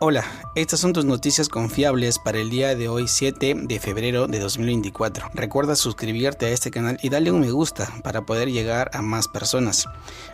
Hola, estas son tus noticias confiables para el día de hoy 7 de febrero de 2024. Recuerda suscribirte a este canal y darle un me gusta para poder llegar a más personas.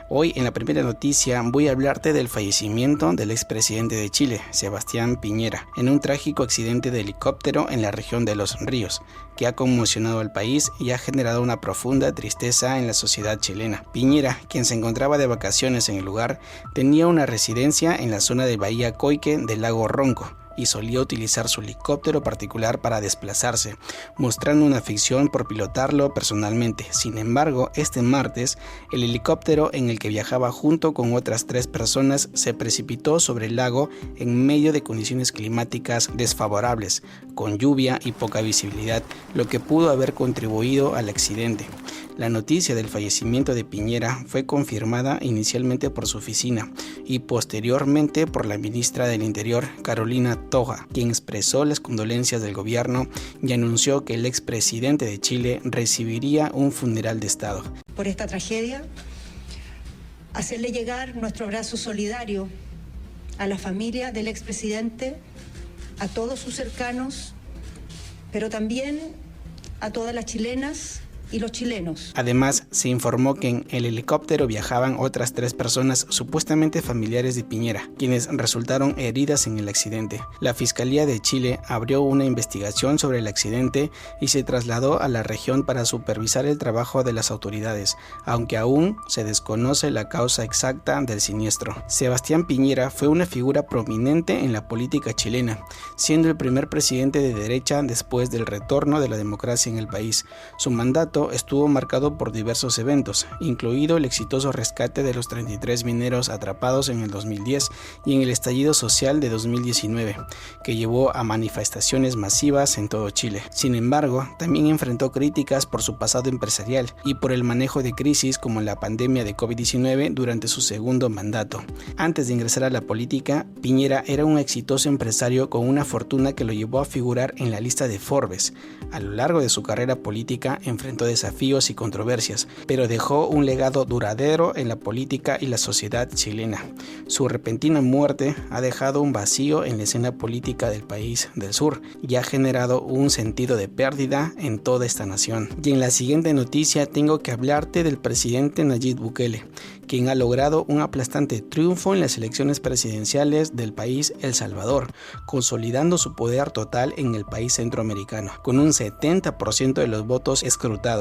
Hoy en la primera noticia voy a hablarte del fallecimiento del expresidente de Chile, Sebastián Piñera, en un trágico accidente de helicóptero en la región de Los Ríos, que ha conmocionado al país y ha generado una profunda tristeza en la sociedad chilena. Piñera, quien se encontraba de vacaciones en el lugar, tenía una residencia en la zona de Bahía Coique del lago Ronco y solía utilizar su helicóptero particular para desplazarse, mostrando una afición por pilotarlo personalmente. Sin embargo, este martes, el helicóptero en el que viajaba junto con otras 3 personas se precipitó sobre el lago en medio de condiciones climáticas desfavorables, con lluvia y poca visibilidad, lo que pudo haber contribuido al accidente. La noticia del fallecimiento de Piñera fue confirmada inicialmente por su oficina y posteriormente por la ministra del Interior, Carolina Toja, quien expresó las condolencias del gobierno y anunció que el expresidente de Chile recibiría un funeral de Estado. Por esta tragedia, hacerle llegar nuestro abrazo solidario a la familia del expresidente, a todos sus cercanos, pero también a todas las chilenas y los chilenos. Además, se informó que en el helicóptero viajaban otras 3 personas supuestamente familiares de Piñera, quienes resultaron heridas en el accidente. La Fiscalía de Chile abrió una investigación sobre el accidente y se trasladó a la región para supervisar el trabajo de las autoridades, aunque aún se desconoce la causa exacta del siniestro. Sebastián Piñera fue una figura prominente en la política chilena, siendo el primer presidente de derecha después del retorno de la democracia en el país. Su mandato estuvo marcado por diversos eventos, incluido el exitoso rescate de los 33 mineros atrapados en el 2010 y en el estallido social de 2019, que llevó a manifestaciones masivas en todo Chile. Sin embargo, también enfrentó críticas por su pasado empresarial y por el manejo de crisis como la pandemia de COVID-19 durante su segundo mandato. Antes de ingresar a la política, Piñera era un exitoso empresario con una fortuna que lo llevó a figurar en la lista de Forbes. A lo largo de su carrera política enfrentó desafíos y controversias, pero dejó un legado duradero en la política y la sociedad chilena. Su repentina muerte ha dejado un vacío en la escena política del país del sur y ha generado un sentido de pérdida en toda esta nación. Y en la siguiente noticia tengo que hablarte del presidente Nayib Bukele, quien ha logrado un aplastante triunfo en las elecciones presidenciales del país El Salvador, consolidando su poder total en el país centroamericano. Con un 70% de los votos escrutados,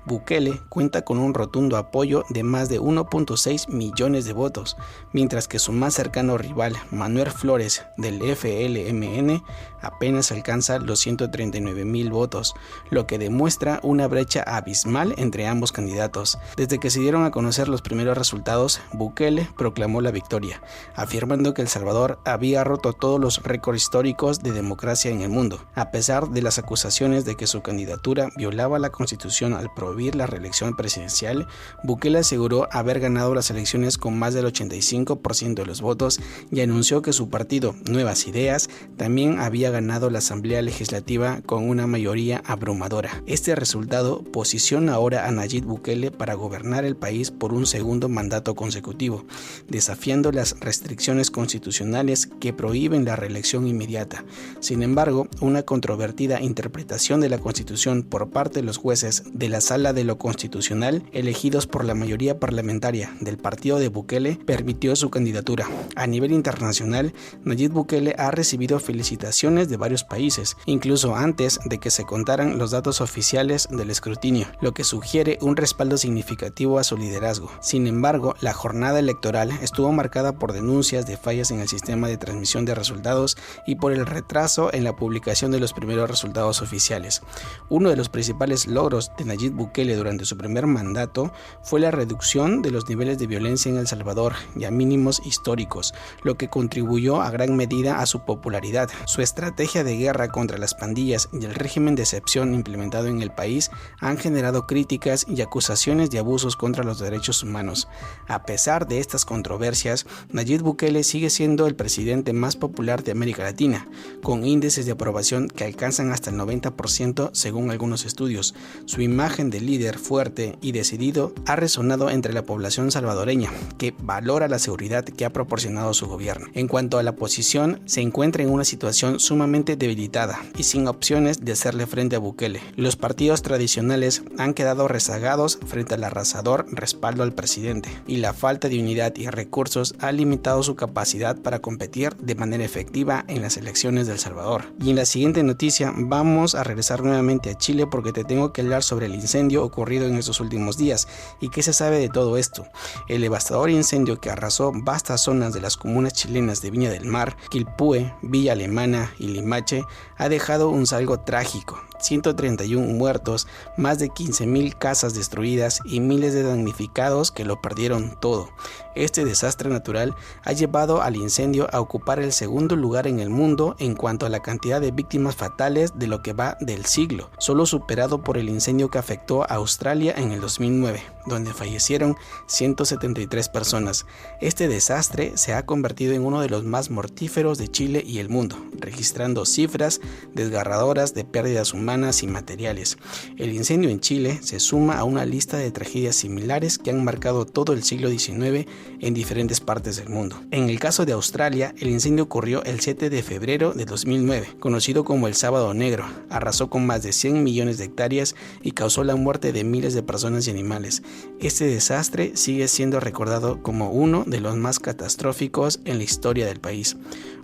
Bukele cuenta con un rotundo apoyo de más de 1.6 millones de votos, mientras que su más cercano rival, Manuel Flores, del FLMN, apenas alcanza los 139,000 votos, lo que demuestra una brecha abismal entre ambos candidatos. Desde que se dieron a conocer los primeros resultados, Bukele proclamó la victoria, afirmando que El Salvador había roto todos los récords históricos de democracia en el mundo, a pesar de las acusaciones de que su candidatura violaba la Constitución al prohibir la reelección presidencial. Bukele aseguró haber ganado las elecciones con más del 85% de los votos y anunció que su partido, Nuevas Ideas, también había ganado la Asamblea Legislativa con una mayoría abrumadora. Este resultado posiciona ahora a Nayib Bukele para gobernar el país por un segundo mandato consecutivo, desafiando las restricciones constitucionales que prohíben la reelección inmediata. Sin embargo, una controvertida interpretación de la Constitución por parte de los jueces de la Sala de lo Constitucional, elegidos por la mayoría parlamentaria del partido de Bukele, permitió su candidatura. A nivel internacional, Nayib Bukele ha recibido felicitaciones de varios países, incluso antes de que se contaran los datos oficiales del escrutinio, lo que sugiere un respaldo significativo a su liderazgo. Sin embargo, la jornada electoral estuvo marcada por denuncias de fallas en el sistema de transmisión de resultados y por el retraso en la publicación de los primeros resultados oficiales. Uno de los principales logros de Nayib Bukele durante su primer mandato fue la reducción de los niveles de violencia en El Salvador y a mínimos históricos, lo que contribuyó a gran medida a su popularidad. Su estrategia de guerra contra las pandillas y el régimen de excepción implementado en el país han generado críticas y acusaciones de abusos contra los derechos humanos. A pesar de estas controversias, Nayib Bukele sigue siendo el presidente más popular de América Latina, con índices de aprobación que alcanzan hasta el 90% según algunos estudios. Su imagen de líder fuerte y decidido ha resonado entre la población salvadoreña, que valora la seguridad que ha proporcionado su gobierno. En cuanto a la oposición, se encuentra en una situación sumamente debilitada y sin opciones de hacerle frente a Bukele. Los partidos tradicionales han quedado rezagados frente al arrasador respaldo al presidente, y la falta de unidad y recursos ha limitado su capacidad para competir de manera efectiva en las elecciones de El Salvador. Y en la siguiente noticia vamos a regresar nuevamente a Chile porque te tengo que hablar sobre el incendio ocurrido en estos últimos días y qué se sabe de todo esto. El devastador incendio que arrasó vastas zonas de las comunas chilenas de Viña del Mar, Quilpué, Villa Alemana y Limache ha dejado un saldo trágico. 131 muertos, más de 15,000 casas destruidas y miles de damnificados que lo perdieron todo. Este desastre natural ha llevado al incendio a ocupar el segundo lugar en el mundo en cuanto a la cantidad de víctimas fatales de lo que va del siglo, solo superado por el incendio que afectó a Australia en el 2009, donde fallecieron 173 personas. Este desastre se ha convertido en uno de los más mortíferos de Chile y el mundo, registrando cifras desgarradoras de pérdidas humanas y materiales. El incendio en Chile se suma a una lista de tragedias similares que han marcado todo el siglo XIX en diferentes partes del mundo. En el caso de Australia, el incendio ocurrió el 7 de febrero de 2009, conocido como el Sábado Negro. Arrasó con más de 100 millones de hectáreas y causó la muerte de miles de personas y animales. Este desastre sigue siendo recordado como uno de los más catastróficos en la historia del país.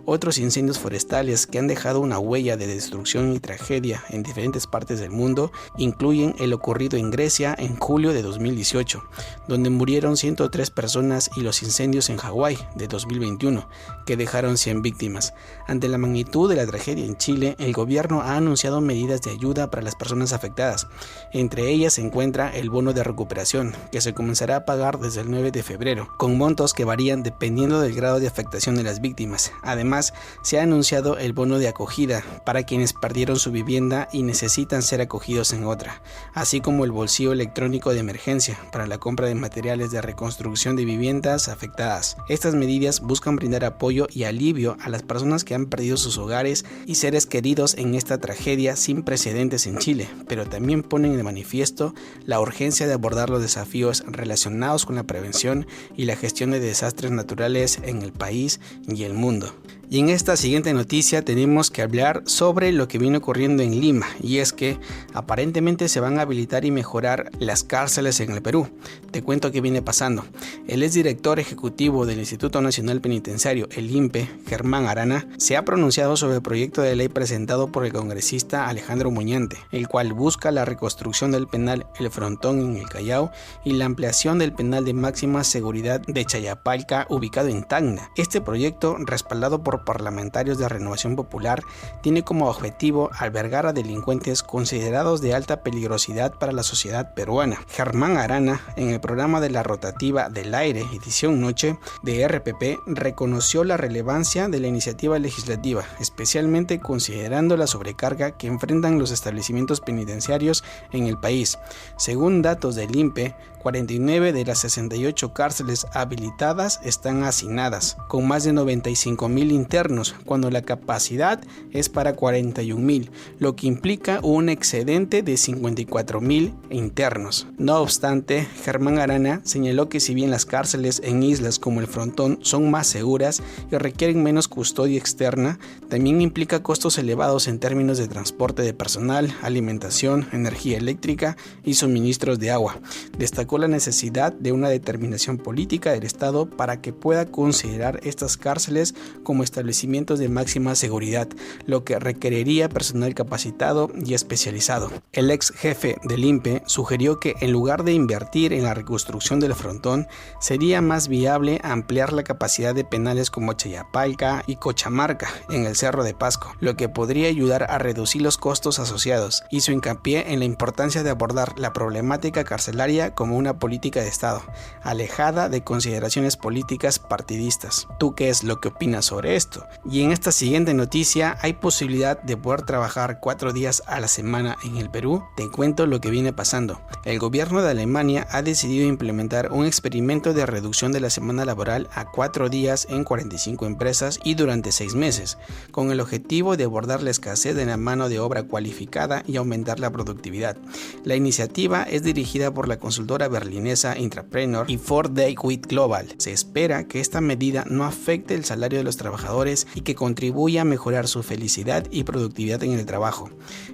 Otros incendios forestales que han dejado una huella de destrucción y tragedia en diferentes partes del mundo incluyen el ocurrido en Grecia en julio de 2018, donde murieron 103 personas, y los incendios en Hawái de 2021, que dejaron 100 víctimas. Ante la magnitud de la tragedia en Chile, el gobierno ha anunciado medidas de ayuda para las personas afectadas. Entre ellas se encuentra el bono de recuperación, que se comenzará a pagar desde el 9 de febrero, con montos que varían dependiendo del grado de afectación de las víctimas. Además, se ha anunciado el bono de acogida para quienes perdieron su vivienda y necesitan ser acogidos en otra, así como el bolsillo electrónico de emergencia para la compra de materiales de reconstrucción de viviendas afectadas. Estas medidas buscan brindar apoyo y alivio a las personas que han perdido sus hogares y seres queridos en esta tragedia sin precedentes en Chile, pero también ponen de manifiesto la urgencia de abordar los desafíos relacionados con la prevención y la gestión de desastres naturales en el país y el mundo. Y en esta siguiente noticia tenemos que hablar sobre lo que viene ocurriendo en Lima, y es que aparentemente se van a habilitar y mejorar las cárceles en el Perú. Te cuento qué viene pasando. El exdirector ejecutivo del Instituto Nacional Penitenciario, el INPE, Germán Arana, se ha pronunciado sobre el proyecto de ley presentado por el congresista Alejandro Muñante, el cual busca la reconstrucción del penal El Frontón en el Callao y la ampliación del penal de máxima seguridad de Chayapalca, ubicado en Tacna. Este proyecto, respaldado por parlamentarios de Renovación Popular, tiene como objetivo albergar a delincuentes considerados de alta peligrosidad para la sociedad peruana. Germán Arana, en el programa de la rotativa del aire, edición noche de RPP, reconoció la relevancia de la iniciativa legislativa, especialmente considerando la sobrecarga que enfrentan los establecimientos penitenciarios en el país. Según datos del INPE, 49 de las 68 cárceles habilitadas están hacinadas, con más de 95,000 internos, cuando la capacidad es para 41,000, lo que implica un excedente de 54,000 internos. No obstante, Germán Arana señaló que si bien las cárceles en islas como el Frontón son más seguras y requieren menos custodia externa, también implica costos elevados en términos de transporte de personal, alimentación, energía eléctrica y suministros de agua. Destacó la necesidad de una determinación política del Estado para que pueda considerar estas cárceles como establecimientos de máxima seguridad, lo que requeriría personal capacitado y especializado. El ex jefe del INPE sugirió que en lugar de invertir en la reconstrucción del Frontón, sería más viable ampliar la capacidad de penales como Chayapalca y Cochamarca en el Cerro de Pasco, lo que podría ayudar a reducir los costos asociados. Hizo hincapié en la importancia de abordar la problemática carcelaria como una política de Estado, alejada de consideraciones políticas partidistas. ¿Tú qué es lo que opinas sobre esto? esto. Y en esta siguiente noticia, ¿hay posibilidad de poder trabajar 4 días a la semana en el Perú? Te cuento lo que viene pasando. El gobierno de Alemania ha decidido implementar un experimento de reducción de la semana laboral a 4 días en 45 empresas y durante 6 meses, con el objetivo de abordar la escasez de la mano de obra cualificada y aumentar la productividad. La iniciativa es dirigida por la consultora berlinesa Intrapreneur y 4-Day Quit Global. Se espera que esta medida no afecte el salario de los trabajadores y que contribuya a mejorar su felicidad y productividad en el trabajo.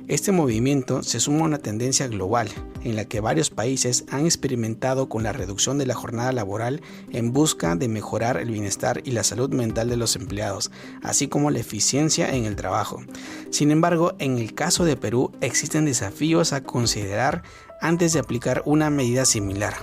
Este movimiento se suma a una tendencia global en la que varios países han experimentado con la reducción de la jornada laboral en busca de mejorar el bienestar y la salud mental de los empleados, así como la eficiencia en el trabajo. Sin embargo, en el caso de Perú existen desafíos a considerar antes de aplicar una medida similar.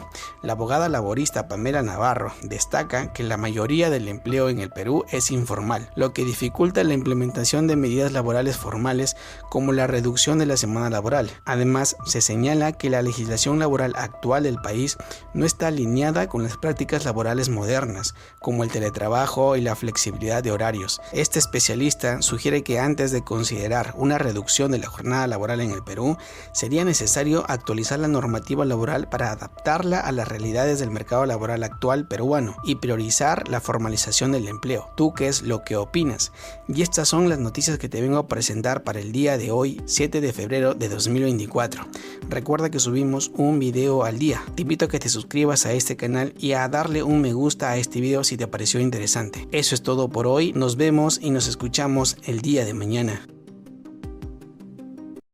La abogada laborista Pamela Navarro destaca que la mayoría del empleo en el Perú es informal, lo que dificulta la implementación de medidas laborales formales como la reducción de la semana laboral. Además, se señala que la legislación laboral actual del país no está alineada con las prácticas laborales modernas, como el teletrabajo y la flexibilidad de horarios. Este especialista sugiere que antes de considerar una reducción de la jornada laboral en el Perú, sería necesario actualizar la normativa laboral para adaptarla a las realidades del mercado laboral actual peruano y priorizar la formalización del empleo. ¿Tú qué es lo que opinas? Y estas son las noticias que te vengo a presentar para el día de hoy, 7 de febrero de 2024. Recuerda que subimos un video al día. Te invito a que te suscribas a este canal y a darle un me gusta a este video si te pareció interesante. Eso es todo por hoy. Nos vemos y nos escuchamos el día de mañana.